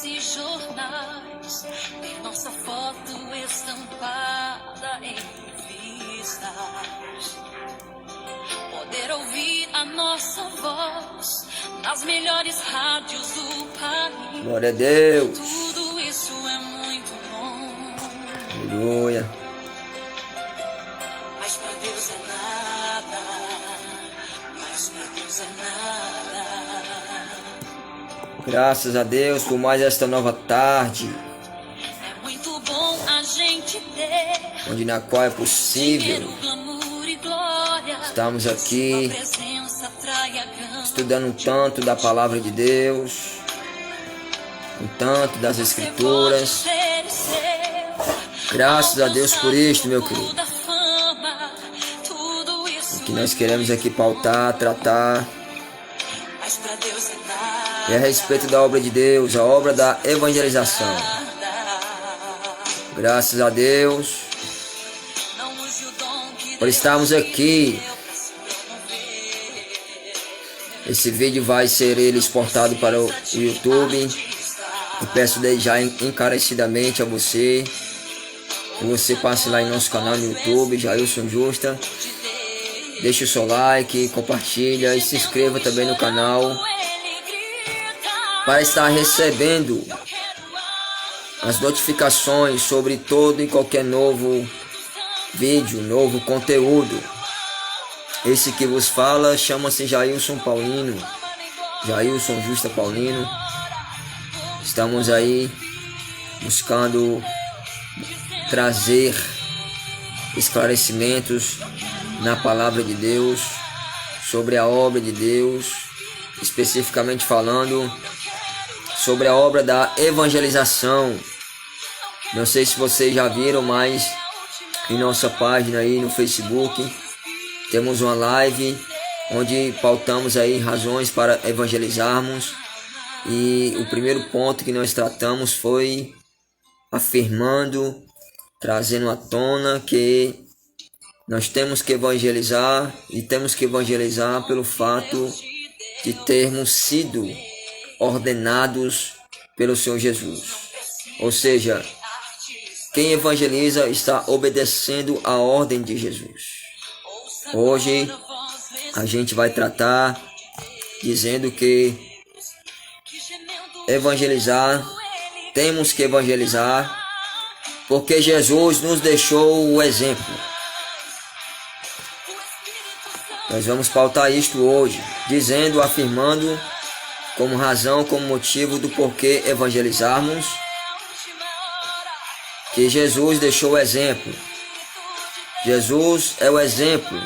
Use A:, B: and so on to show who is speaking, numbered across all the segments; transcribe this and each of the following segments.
A: e jornais, ver nossa foto estampada em revistas, poder ouvir a nossa voz nas melhores rádios do país.
B: Glória a Deus.
A: Tudo isso é muito bom.
B: Aleluia.
A: Mas pra Deus é nada. Mas pra Deus é nada.
B: Graças a Deus por mais esta nova tarde,
A: É muito bom a gente ter
B: onde na qual é possível
A: dinheiro, glamour e glória.
B: estamos aqui
A: Sua presença atrai a gama.
B: estudando um tanto da palavra de Deus, um tanto das Escrituras. Graças a Deus por isto, meu querido. O que nós queremos aqui pautar, tratar é a respeito da obra de Deus, a obra da evangelização. Graças a Deus por estarmos aqui. Esse vídeo vai ser ele exportado para o YouTube. Eu peço desde já encarecidamente a você que você passe lá em nosso canal no YouTube, Jailson Justa. Deixe o seu like, compartilha e se inscreva também no canal para estar recebendo as notificações sobre todo e qualquer novo vídeo, novo conteúdo. Esse que vos fala chama-se Jailson Paulino, Jailson Justa Paulino. Estamos aí buscando trazer esclarecimentos na palavra de Deus, sobre a obra de Deus, especificamente falando sobre a obra da evangelização. Não sei se vocês já viram, mas em nossa página aí no Facebook temos uma live onde pautamos aí razões para evangelizarmos. E o primeiro ponto que nós tratamos foi afirmando, trazendo à tona que nós temos que evangelizar, e temos que evangelizar pelo fato de termos sido ordenados pelo Senhor Jesus. Ou seja, quem evangeliza está obedecendo a ordem de Jesus. Hoje a gente vai tratar dizendo que evangelizar, temos que evangelizar porque Jesus nos deixou o exemplo. Nós vamos pautar isto hoje, dizendo, afirmando como razão, como motivo do porquê evangelizarmos, que Jesus deixou o exemplo. Jesus é o exemplo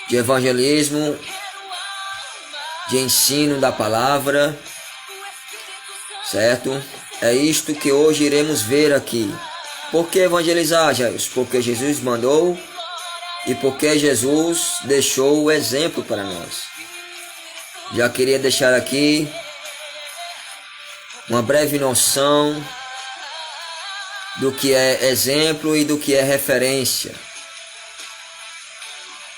B: de evangelismo, de ensino da palavra, certo? É isto que hoje iremos ver aqui. Por que evangelizar, Jairus? Porque Jesus mandou e porque Jesus deixou o exemplo para nós. Já queria deixar aqui uma breve noção do que é exemplo e do que é referência.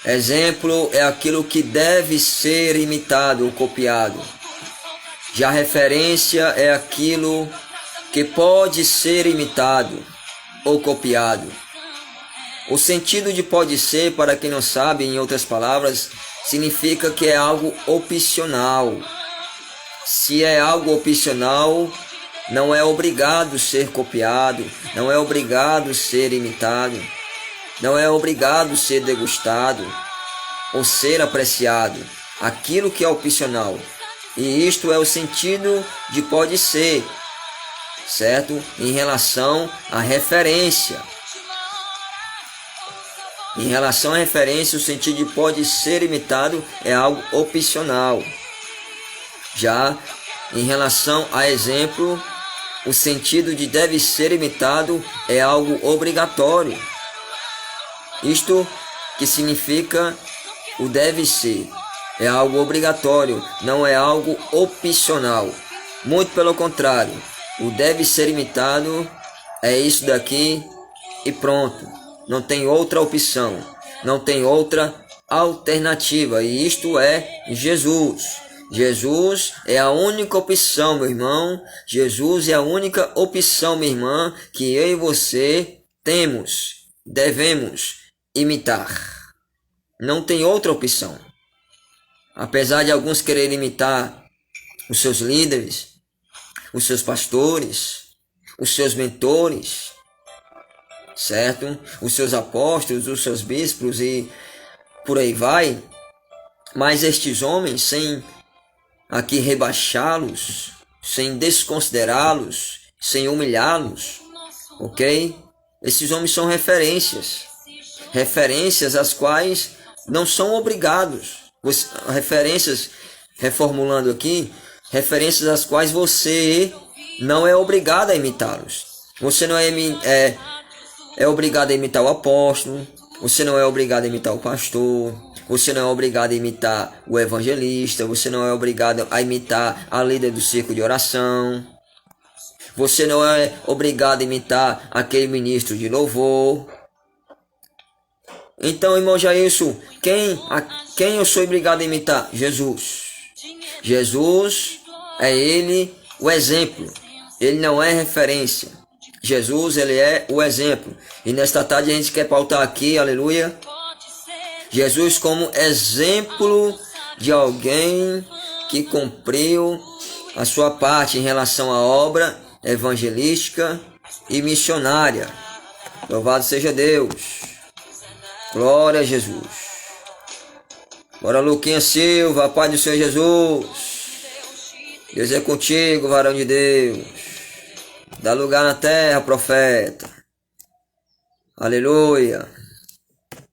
B: Exemplo é aquilo que deve ser imitado ou copiado. Já referência é aquilo que pode ser imitado ou copiado. O sentido de pode ser, para quem não sabe, em outras palavras, significa que é algo opcional. Se é algo opcional, não é obrigado ser copiado, não é obrigado ser imitado, não é obrigado ser degustado ou ser apreciado. Aquilo que é opcional. E isto é o sentido de pode ser, certo? Em relação à referência. Em relação à referência, o sentido de pode ser imitado é algo opcional. Já em relação a exemplo, o sentido de deve ser imitado é algo obrigatório. Isto que significa o deve ser. É algo obrigatório, não é algo opcional. Muito pelo contrário, o deve ser imitado é isso daqui e pronto. Não tem outra opção, não tem outra alternativa. E isto é Jesus. Jesus é a única opção, meu irmão. Jesus é a única opção, minha irmã, que eu e você devemos imitar. Não tem outra opção. Apesar de alguns quererem imitar os seus líderes, os seus pastores, os seus mentores, certo? Os seus apóstolos, os seus bispos e por aí vai. Mas estes homens, sem aqui rebaixá-los, sem desconsiderá-los, sem humilhá-los, ok? Esses homens são referências às quais não são obrigados, referências, reformulando aqui, referências às quais você não é obrigado a imitá-los. Você não é obrigado a imitar o apóstolo, você não é obrigado a imitar o pastor, você não é obrigado a imitar o evangelista, você não é obrigado a imitar a líder do círculo de oração, você não é obrigado a imitar aquele ministro de louvor. Então, irmão Jailson, quem eu sou obrigado a imitar? Jesus. Jesus é ele o exemplo, ele não é referência. Jesus, ele é o exemplo. E nesta tarde a gente quer pautar aqui, aleluia, Jesus como exemplo de alguém que cumpriu a sua parte em relação à obra evangelística e missionária. Louvado seja Deus. Glória a Jesus. Bora, Luquinha Silva, Pai do Senhor Jesus. Deus é contigo, varão de Deus. Dá lugar na terra, profeta. Aleluia.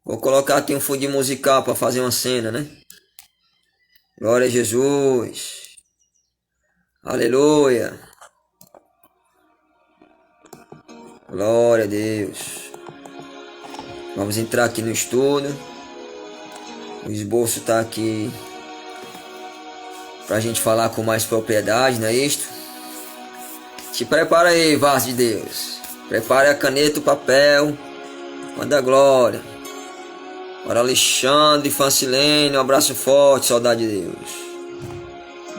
B: Vou colocar aqui um fundo musical para fazer uma cena, né? Glória a Jesus. Aleluia. Glória a Deus. Vamos entrar aqui no estudo. O esboço está aqui para a gente falar com mais propriedade, não é isto? Se prepara aí, vaso de Deus. Prepare a caneta e o papel. Manda glória. Ora, Alexandre Francilene, um abraço forte, saudade de Deus.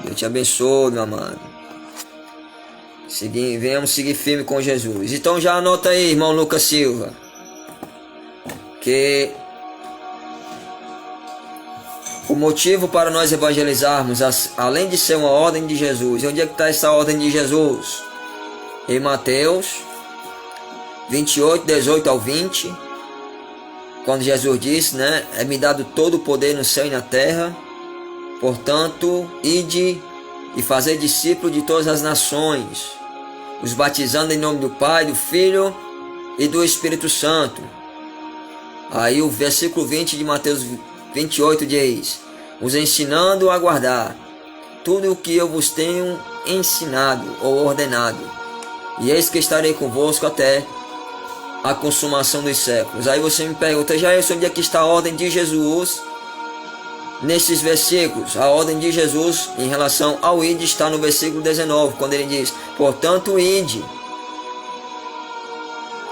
B: Deus te abençoe, meu amado. Venhamos seguir firme com Jesus. Então já anota aí, irmão Lucas Silva, que o motivo para nós evangelizarmos, além de ser uma ordem de Jesus, onde é que está essa ordem de Jesus? Em Mateus 28, 18 ao 20, quando Jesus disse, né, é-me dado todo o poder no céu e na terra, portanto, ide e fazer discípulos de todas as nações, os batizando em nome do Pai, do Filho e do Espírito Santo. Aí o versículo 20 de Mateus 28 diz, os ensinando a guardar tudo o que eu vos tenho ensinado ou ordenado, e eis que estarei convosco até a consumação dos séculos. Aí você me pergunta, já onde é que está a ordem de Jesus nesses versículos? A ordem de Jesus em relação ao ide está no versículo 19, quando ele diz, portanto ide.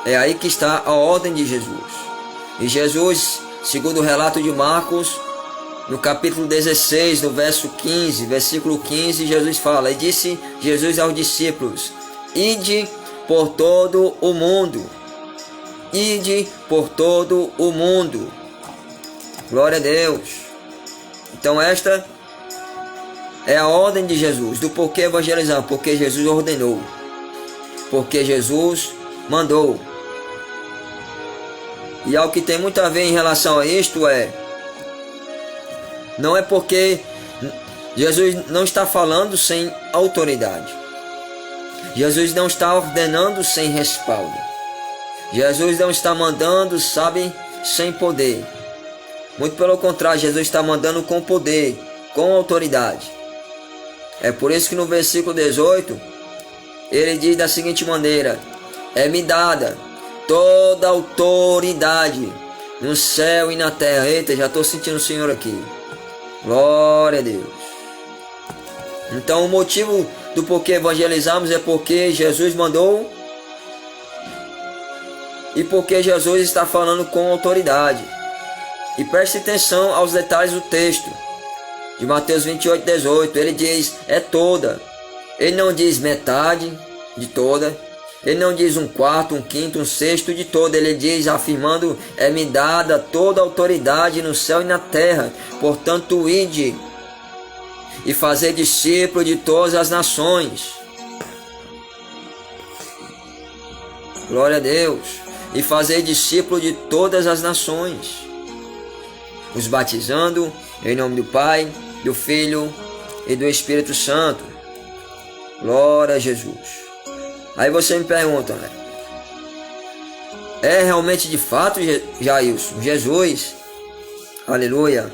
B: É aí que está a ordem de Jesus. E Jesus, segundo o relato de Marcos, no capítulo 16, no verso 15, versículo 15, Jesus fala, e disse Jesus aos discípulos, ide por todo o mundo. Ide por todo o mundo. Glória a Deus. Então esta é a ordem de Jesus. Do porquê evangelizar? Porque Jesus ordenou. Porque Jesus mandou. E algo que tem muito a ver em relação a isto não é porque Jesus não está falando sem autoridade. Jesus não está ordenando sem respaldo. Jesus não está mandando, sabe, sem poder. Muito pelo contrário, Jesus está mandando com poder, com autoridade. É por isso que no versículo 18, ele diz da seguinte maneira, é-me dada toda autoridade no céu e na terra. Eita, já estou sentindo o Senhor aqui. Glória a Deus. Então o motivo do porquê evangelizarmos é porque Jesus mandou e porque Jesus está falando com autoridade. E preste atenção aos detalhes do texto. de Mateus 28:18. Ele diz, é toda. Ele não diz metade de toda. Ele não diz um quarto, um quinto, um sexto de toda. Ele diz, afirmando, é-me dada toda a autoridade no céu e na terra. Portanto, ide e fazer discípulo de todas as nações. Glória a Deus. E fazer discípulo de todas as nações, os batizando em nome do Pai, do Filho e do Espírito Santo. Glória a Jesus. Aí você me pergunta, né? É realmente de fato, Jailson, Jesus, aleluia,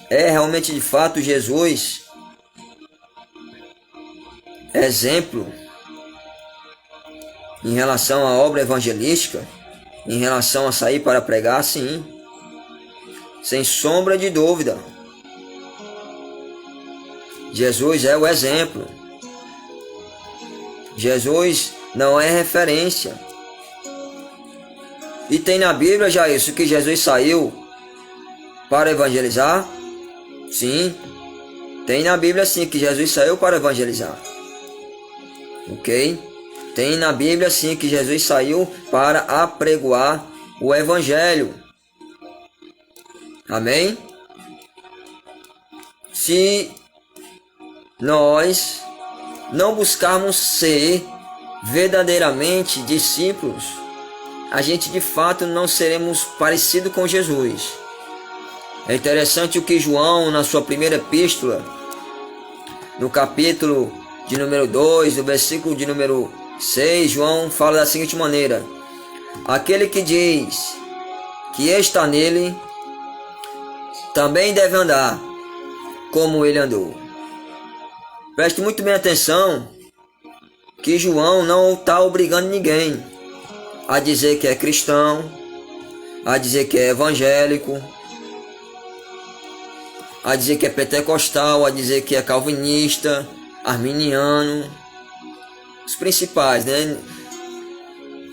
B: é realmente de fato Jesus exemplo em relação à obra evangelística, em relação a sair para pregar? Sim, sem sombra de dúvida. Jesus é o exemplo. Jesus não é referência. E tem na Bíblia já isso, que Jesus saiu para evangelizar? Sim. Tem na Bíblia sim, que Jesus saiu para evangelizar. Ok? Tem na Bíblia sim, que Jesus saiu para apregoar o Evangelho. Amém? Se nós não buscarmos ser verdadeiramente discípulos, a gente de fato não seremos parecidos com Jesus. É interessante o que João, na sua primeira epístola, no capítulo de número 2, no versículo de número 6, João fala da seguinte maneira: aquele que diz que está nele, também deve andar como ele andou. Preste muito bem atenção que João não está obrigando ninguém a dizer que é cristão, a dizer que é evangélico, a dizer que é pentecostal, a dizer que é calvinista, arminiano, os principais, né?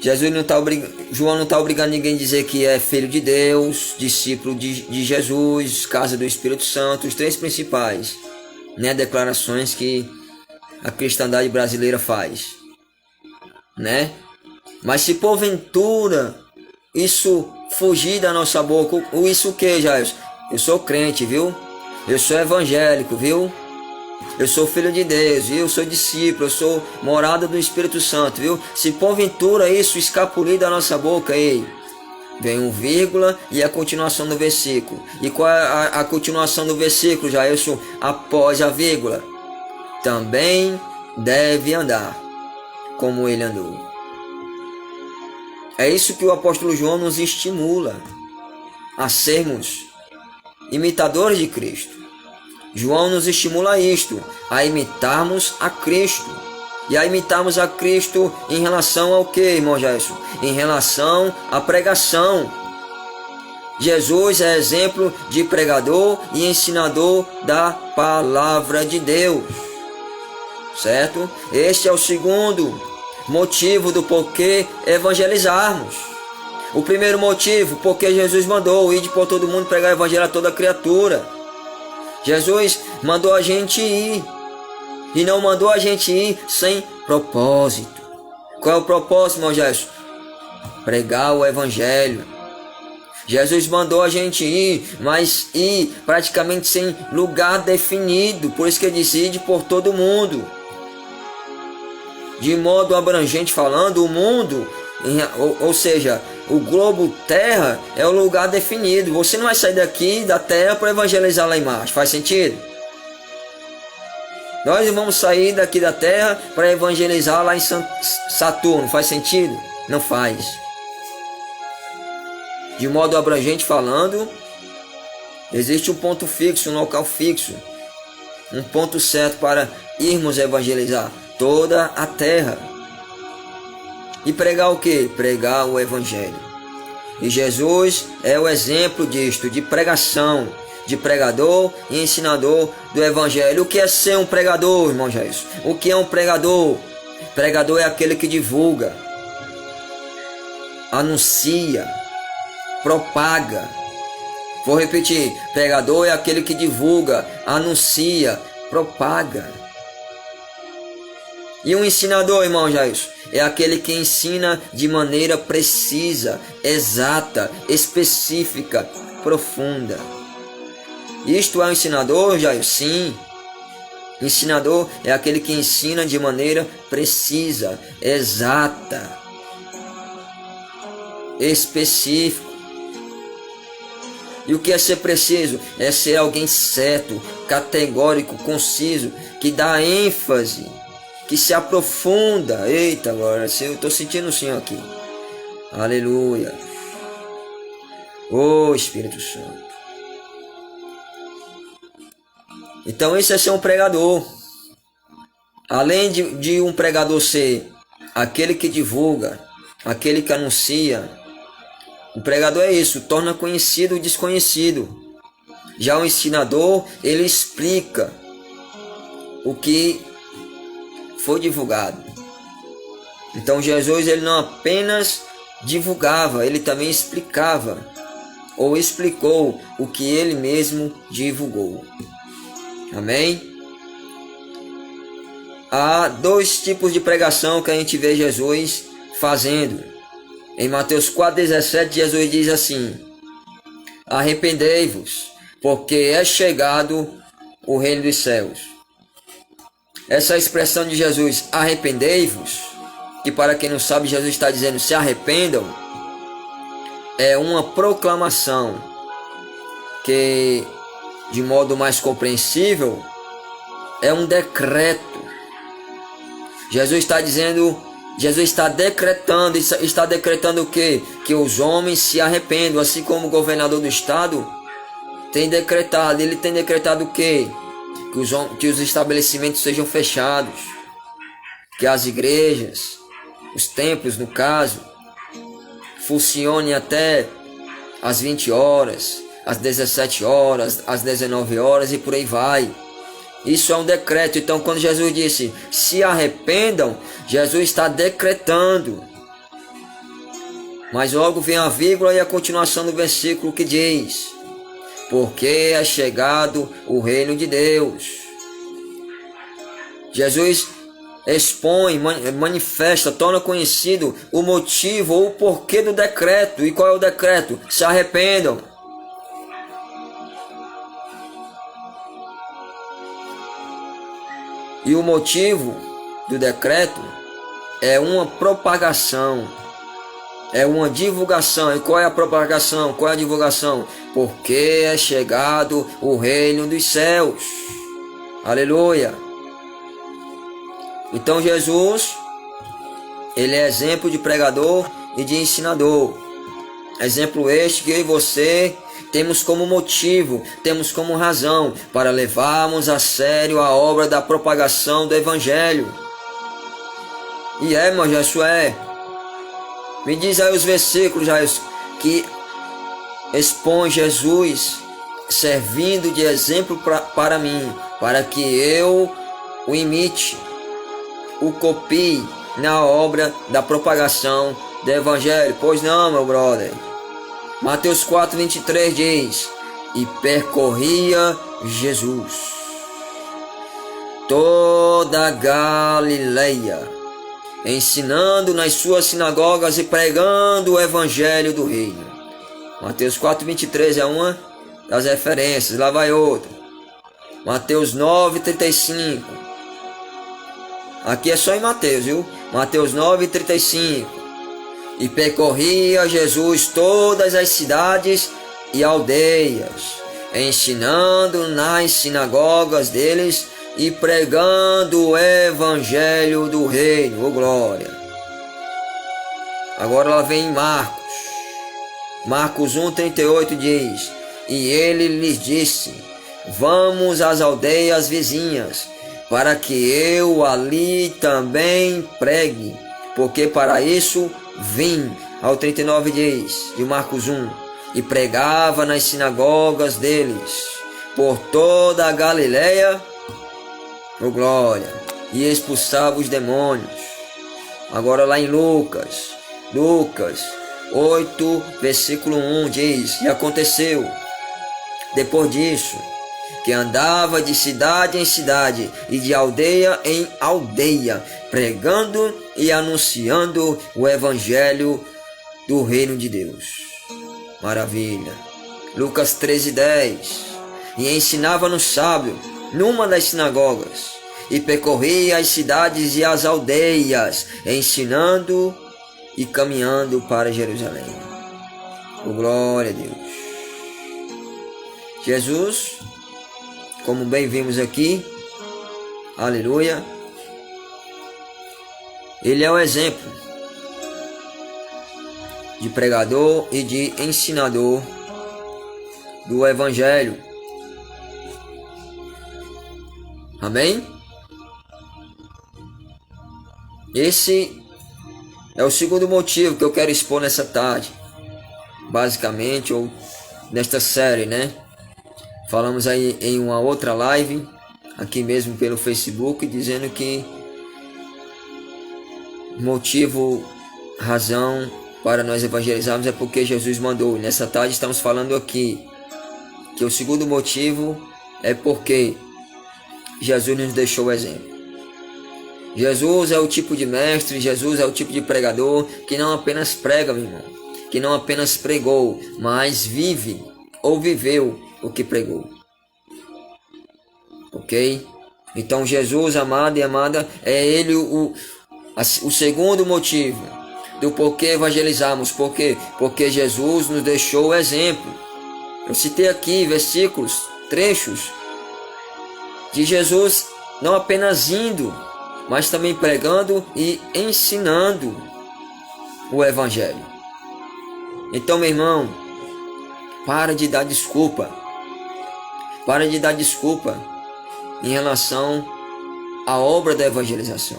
B: João não está obrigando ninguém a dizer que é filho de Deus, discípulo de Jesus, casa do Espírito Santo, os três principais, né, declarações que a cristandade brasileira faz, né? Mas se porventura isso fugir da nossa boca, isso o que, Jair? Eu sou crente, viu? Eu sou evangélico, viu? Eu sou filho de Deus, viu? Eu sou discípulo, eu sou morada do Espírito Santo, viu? Se porventura isso escapulir da nossa boca, ei, vem um vírgula e a continuação do versículo. E qual é a continuação do versículo, Jailson? Após a vírgula: também deve andar como ele andou. É isso que o apóstolo João nos estimula a sermos imitadores de Cristo. João nos estimula a isto, a imitarmos a Cristo. E a imitarmos a Cristo em relação ao que, irmão Gerson? Em relação à pregação. Jesus é exemplo de pregador e ensinador da palavra de Deus. Certo? Este é o segundo motivo do porquê evangelizarmos. O primeiro motivo, porque Jesus mandou ir por todo mundo pregar o evangelho a toda criatura. Jesus mandou a gente ir. E não mandou a gente ir sem propósito. Qual é o propósito, irmão Jesus? Pregar o evangelho. Jesus mandou a gente ir, mas ir praticamente sem lugar definido. Por isso que ele disse: ide por todo mundo. De modo abrangente falando, o mundo, ou seja, o globo terra é o lugar definido. Você não vai sair daqui da terra para evangelizar lá embaixo. Faz sentido? Nós não vamos sair daqui da terra para evangelizar lá em Saturno. Faz sentido? Não faz. De modo abrangente falando, existe um ponto fixo, um local fixo, um ponto certo para irmos evangelizar toda a terra. E pregar o que? Pregar o evangelho. E Jesus é o exemplo disto, de pregação, de pregador e ensinador do evangelho. O que é ser um pregador, irmão Jesus? O que é um pregador? Pregador é aquele que divulga, anuncia, propaga Vou repetir: pregador é aquele que divulga, anuncia, propaga. E um ensinador, irmão Jairus, é aquele que ensina de maneira precisa, exata, específica, profunda. Isto é um ensinador, Jairus? Sim. Ensinador é aquele que ensina de maneira precisa, exata, específico. E o que é ser preciso? É ser alguém certo, categórico, conciso, que dá ênfase, que se aprofunda. Eita, agora eu estou sentindo o Senhor aqui. Aleluia. Ô Espírito Santo. Então isso é ser um pregador. Além de um pregador ser aquele que divulga, aquele que anuncia, o pregador é isso, torna conhecido o desconhecido. Já o ensinador, ele explica o que foi divulgado. Então Jesus, ele não apenas divulgava, ele também explicava ou explicou o que ele mesmo divulgou. Amém? Há dois tipos de pregação que a gente vê Jesus fazendo. Em Mateus 4,17, Jesus diz assim: arrependei-vos, porque é chegado o reino dos céus. Essa expressão de Jesus, arrependei-vos, que para quem não sabe, Jesus está dizendo se arrependam, é uma proclamação que, de modo mais compreensível, é um decreto. Jesus está dizendo, Jesus está decretando o quê? Que os homens se arrependam, assim como o governador do estado tem decretado. Ele tem decretado o quê? Que os estabelecimentos sejam fechados, que as igrejas, os templos no caso, funcionem até às 20 horas, às 17 horas, às 19 horas e por aí vai. Isso é um decreto. Então quando Jesus disse se arrependam, Jesus está decretando. Mas logo vem a vírgula e a continuação do versículo que diz: porque é chegado o reino de Deus. Jesus expõe, manifesta, torna conhecido o motivo ou o porquê do decreto. E qual é o decreto? Se arrependam. E o motivo do decreto é uma propagação, é uma divulgação. E qual é a propagação? Qual é a divulgação? Porque é chegado o reino dos céus. Aleluia. Então Jesus, ele é exemplo de pregador e de ensinador. Exemplo este que eu e você temos como motivo, temos como razão para levarmos a sério a obra da propagação do Evangelho. E mas isso é. Me diz aí os versículos, que expõe Jesus servindo de exemplo para mim, para que eu o imite, o copie na obra da propagação do Evangelho. Pois não, meu brother. Mateus 4,23 diz: e percorria Jesus toda a Galileia, ensinando nas suas sinagogas e pregando o Evangelho do Reino. Mateus 4,23 é uma das referências. Lá vai outra. Mateus 9,35. Aqui é só em Mateus, viu? Mateus 9,35. E percorria Jesus todas as cidades e aldeias, ensinando nas sinagogas deles e pregando o Evangelho do Reino. Oh, glória! Agora lá vem Marcos. Marcos 1,38 diz: e ele lhes disse: vamos às aldeias vizinhas, para que eu ali também pregue, porque para isso vim. Ao 39 diz, de Marcos 1, e pregava nas sinagogas deles, por toda a Galileia, oh glória, e expulsava os demônios. Agora lá em Lucas 8, versículo 1 diz: e aconteceu, Depois disso, que andava de cidade em cidade e de aldeia em aldeia, pregando e anunciando o evangelho do reino de Deus. Maravilha. Lucas 13:10. E ensinava no sábado, numa das sinagogas, e percorria as cidades e as aldeias, ensinando e caminhando para Jerusalém. Oh, glória a Deus. Jesus, como bem vimos aqui, aleluia, ele é o exemplo de pregador e de ensinador do evangelho. Amém? Esse é o segundo motivo que eu quero expor nessa tarde, basicamente, ou nesta série, né? Falamos aí em uma outra live, aqui mesmo pelo Facebook, dizendo que motivo, razão para nós evangelizarmos é porque Jesus mandou. Nessa tarde estamos falando aqui que o segundo motivo é porque Jesus nos deixou o exemplo. Jesus é o tipo de mestre, Jesus é o tipo de pregador que não apenas prega, meu irmão, que não apenas pregou, mas vive ou viveu o que pregou. Ok? Então Jesus, amado e amada, é ele o segundo motivo do porquê evangelizarmos. Por quê? Porque Jesus nos deixou o exemplo. Eu citei aqui versículos, trechos de Jesus não apenas indo, mas também pregando e ensinando o evangelho. Então, meu irmão, para de dar desculpa. Para de dar desculpa em relação à obra da evangelização.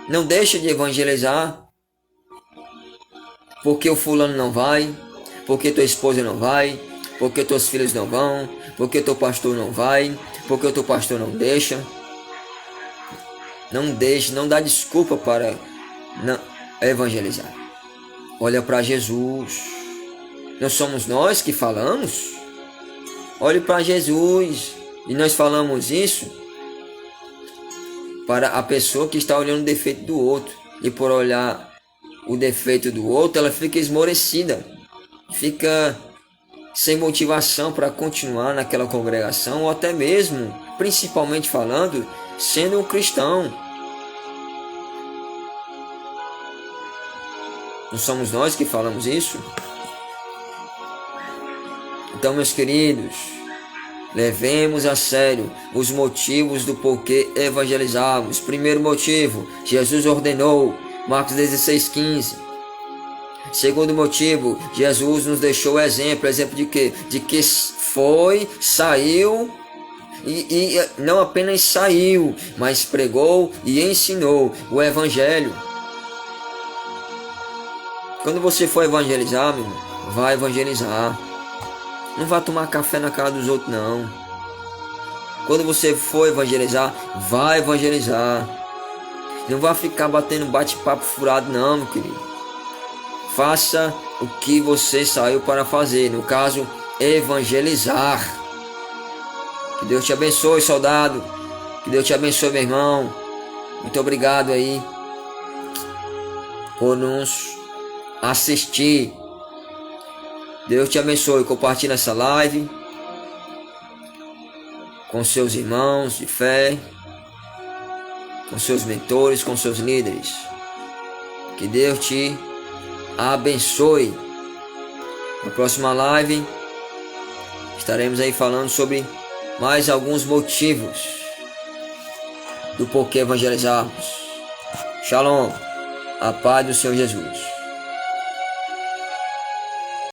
B: Não deixe de evangelizar porque o fulano não vai, porque tua esposa não vai, porque teus filhos não vão, porque teu pastor não vai, porque o teu pastor não deixa. Não deixe, não dá desculpa para não evangelizar. Olha para Jesus. Não somos nós que falamos? Olhe para Jesus. E nós falamos isso para a pessoa que está olhando o defeito do outro. E por olhar o defeito do outro, ela fica esmorecida. Fica sem motivação para continuar naquela congregação, ou até mesmo, principalmente falando, sendo um cristão. Não somos nós que falamos isso? Então, meus queridos, levemos a sério os motivos do porquê evangelizarmos. Primeiro motivo, Jesus ordenou, Marcos 16:15. Segundo motivo, Jesus nos deixou exemplo. Exemplo de quê? De que saiu e não apenas saiu, mas pregou e ensinou o evangelho. Quando você for evangelizar, meu irmão, vai evangelizar. Não vá tomar café na casa dos outros, não. Quando você for evangelizar, vai evangelizar. Não vá ficar batendo bate-papo furado, não, meu querido. Faça o que você saiu para fazer. No caso, evangelizar. Que Deus te abençoe, soldado. Que Deus te abençoe, meu irmão. Muito obrigado aí por nos assistir. Deus te abençoe. Compartilhe essa live com seus irmãos de fé, com seus mentores, com seus líderes. Que Deus te abençoe. Na próxima live estaremos aí falando sobre mais alguns motivos do porquê evangelizarmos. Shalom, a paz do Senhor Jesus.